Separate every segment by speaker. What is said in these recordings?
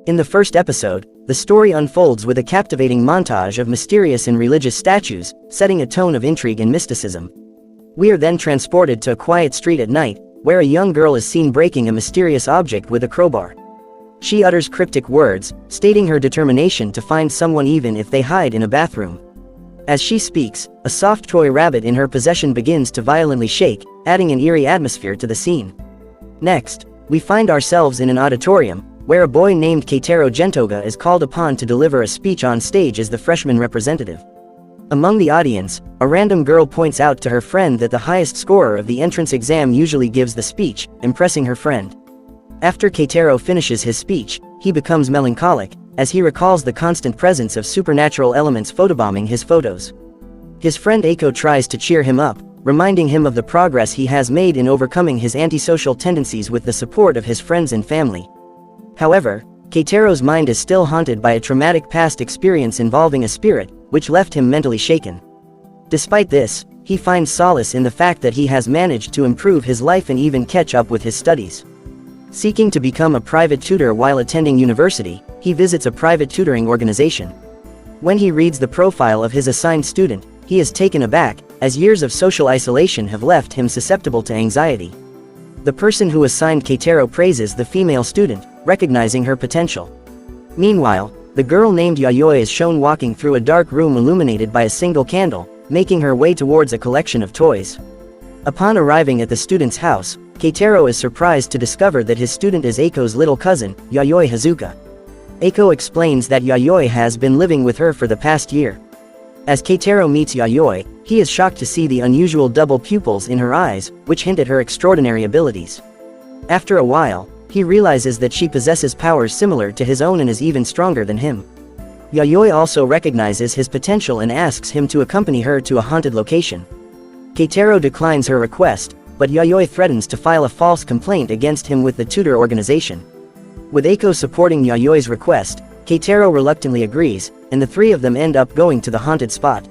Speaker 1: In the first episode, the story unfolds with a captivating montage of mysterious and religious statues, setting a tone of intrigue and mysticism. We are then transported to a quiet street at night, where a young girl is seen breaking a mysterious object with a crowbar. She utters cryptic words, stating her determination to find someone even if they hide in a bathroom. As she speaks, a soft toy rabbit in her possession begins to violently shake, adding an eerie atmosphere to the scene. Next, we find ourselves in an auditorium, where a boy named Keitaro Gentoga is called upon to deliver a speech on stage as the freshman representative. Among the audience, a random girl points out to her friend that the highest scorer of the entrance exam usually gives the speech, impressing her friend. After Catero finishes his speech, he becomes melancholic, as he recalls the constant presence of supernatural elements photobombing his photos. His friend Eiko tries to cheer him up, reminding him of the progress he has made in overcoming his antisocial tendencies with the support of his friends and family. However, Keitero's mind is still haunted by a traumatic past experience involving a spirit, which left him mentally shaken. Despite this, he finds solace in the fact that he has managed to improve his life and even catch up with his studies. Seeking to become a private tutor while attending university, he visits a private tutoring organization. When he reads the profile of his assigned student, he is taken aback, as years of social isolation have left him susceptible to anxiety. The person who assigned Keitaro praises the female student, recognizing her potential. Meanwhile, the girl named Yayoi is shown walking through a dark room illuminated by a single candle, making her way towards a collection of toys. Upon arriving at the student's house, Keitaro is surprised to discover that his student is Eiko's little cousin, Yayoi Hazuka. Eiko explains that Yayoi has been living with her for the past year. As Keitaro meets Yayoi, he is shocked to see the unusual double pupils in her eyes, which hint at her extraordinary abilities. After a while, he realizes that she possesses powers similar to his own and is even stronger than him. Yayoi also recognizes his potential and asks him to accompany her to a haunted location. Keitaro declines her request, but Yayoi threatens to file a false complaint against him with the tutor organization. With Eiko supporting Yayoi's request, Keitaro reluctantly agrees, and the three of them end up going to the haunted spot.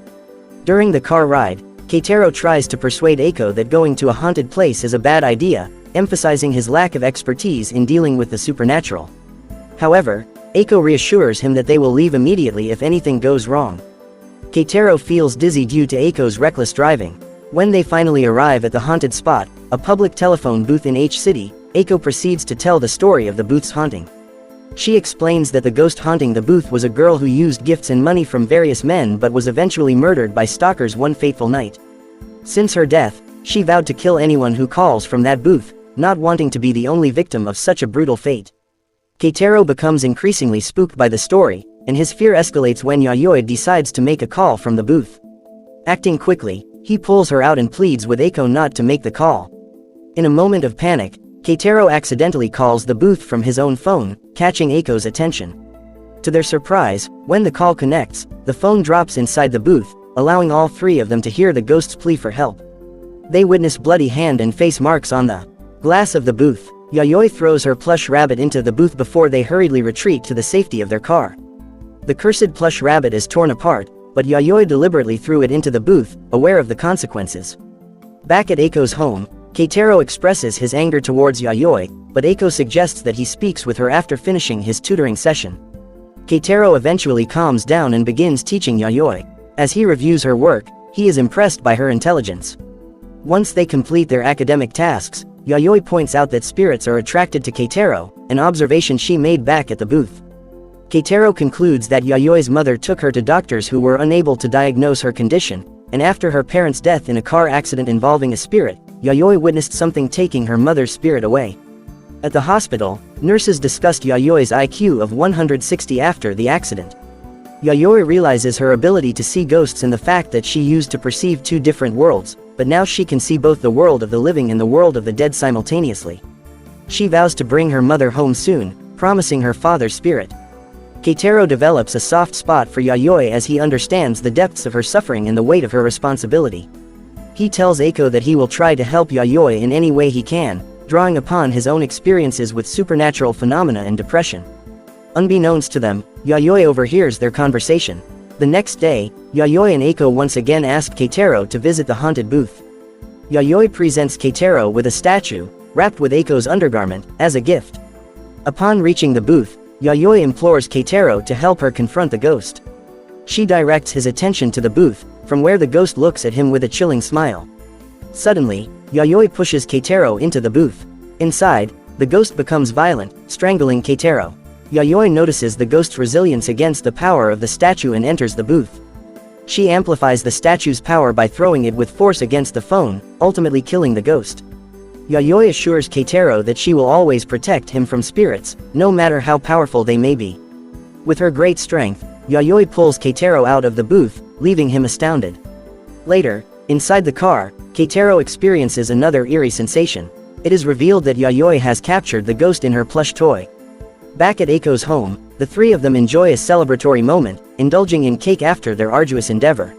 Speaker 1: During the car ride, Keitaro tries to persuade Eiko that going to a haunted place is a bad idea, emphasizing his lack of expertise in dealing with the supernatural. However, Eiko reassures him that they will leave immediately if anything goes wrong. Keitaro feels dizzy due to Eiko's reckless driving. When they finally arrive at the haunted spot, a public telephone booth in H City, Eiko proceeds to tell the story of the booth's haunting. She explains that the ghost haunting the booth was a girl who used gifts and money from various men but was eventually murdered by stalkers one fateful night. Since her death, she vowed to kill anyone who calls from that booth, not wanting to be the only victim of such a brutal fate. Keitaro becomes increasingly spooked by the story, and his fear escalates when Yayoi decides to make a call from the booth. Acting quickly, he pulls her out and pleads with Eiko not to make the call. In a moment of panic, Keitaro accidentally calls the booth from his own phone, catching Eiko's attention. To their surprise, when the call connects, the phone drops inside the booth, allowing all three of them to hear the ghost's plea for help. They witness bloody hand and face marks on the glass of the booth. Yayoi throws her plush rabbit into the booth before they hurriedly retreat to the safety of their car. The cursed plush rabbit is torn apart, but Yayoi deliberately threw it into the booth, aware of the consequences. Back at Eiko's home, Keitaro expresses his anger towards Yayoi, but Eiko suggests that he speaks with her after finishing his tutoring session. Keitaro eventually calms down and begins teaching Yayoi. As he reviews her work, he is impressed by her intelligence. Once they complete their academic tasks, Yayoi points out that spirits are attracted to Keitaro, an observation she made back at the booth. Keitaro concludes that Yayoi's mother took her to doctors who were unable to diagnose her condition, and after her parents' death in a car accident involving a spirit, Yayoi witnessed something taking her mother's spirit away. At the hospital, nurses discussed Yayoi's IQ of 160 after the accident. Yayoi realizes her ability to see ghosts and the fact that she used to perceive two different worlds, but now she can see both the world of the living and the world of the dead simultaneously. She vows to bring her mother home soon, promising her father's spirit. Keitaro develops a soft spot for Yayoi as he understands the depths of her suffering and the weight of her responsibility. He tells Eiko that he will try to help Yayoi in any way he can, drawing upon his own experiences with supernatural phenomena and depression. Unbeknownst to them, Yayoi overhears their conversation. The next day, Yayoi and Eiko once again ask Keitaro to visit the haunted booth. Yayoi presents Keitaro with a statue, wrapped with Eiko's undergarment, as a gift. Upon reaching the booth, Yayoi implores Catero to help her confront the ghost. She directs his attention to the booth, from where the ghost looks at him with a chilling smile. Suddenly, Yayoi pushes Catero into the booth. Inside, the ghost becomes violent, strangling Catero. Yayoi notices the ghost's resilience against the power of the statue and enters the booth. She amplifies the statue's power by throwing it with force against the phone, ultimately killing the ghost. Yayoi assures Catero that she will always protect him from spirits, no matter how powerful they may be. With her great strength, Yayoi pulls Catero out of the booth, leaving him astounded. Later, inside the car, Catero experiences another eerie sensation. It is revealed that Yayoi has captured the ghost in her plush toy. Back at Eiko's home, the three of them enjoy a celebratory moment, indulging in cake after their arduous endeavor.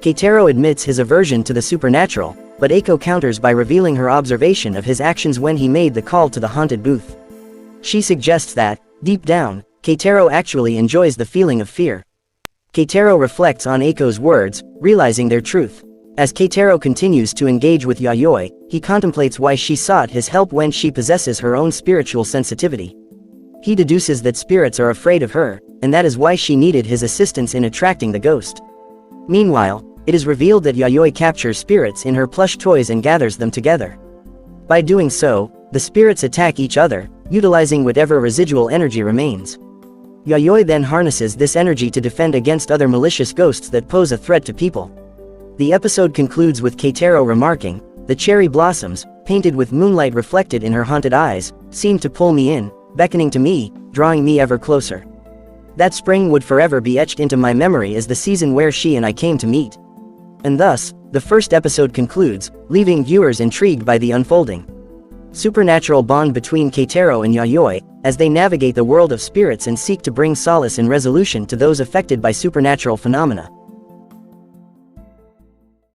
Speaker 1: Catero admits his aversion to the supernatural, but Eiko counters by revealing her observation of his actions when he made the call to the haunted booth. She suggests that, deep down, Catero actually enjoys the feeling of fear. Catero reflects on Eiko's words, realizing their truth. As Catero continues to engage with Yayoi, he contemplates why she sought his help when she possesses her own spiritual sensitivity. He deduces that spirits are afraid of her, and that is why she needed his assistance in attracting the ghost. Meanwhile, it is revealed that Yayoi captures spirits in her plush toys and gathers them together. By doing so, the spirits attack each other, utilizing whatever residual energy remains. Yayoi then harnesses this energy to defend against other malicious ghosts that pose a threat to people. The episode concludes with Catero remarking, "The cherry blossoms, painted with moonlight reflected in her haunted eyes, seemed to pull me in, beckoning to me, drawing me ever closer. That spring would forever be etched into my memory as the season where she and I came to meet." And thus, the first episode concludes, leaving viewers intrigued by the unfolding supernatural bond between Catero and Yayoi, as they navigate the world of spirits and seek to bring solace and resolution to those affected by supernatural phenomena.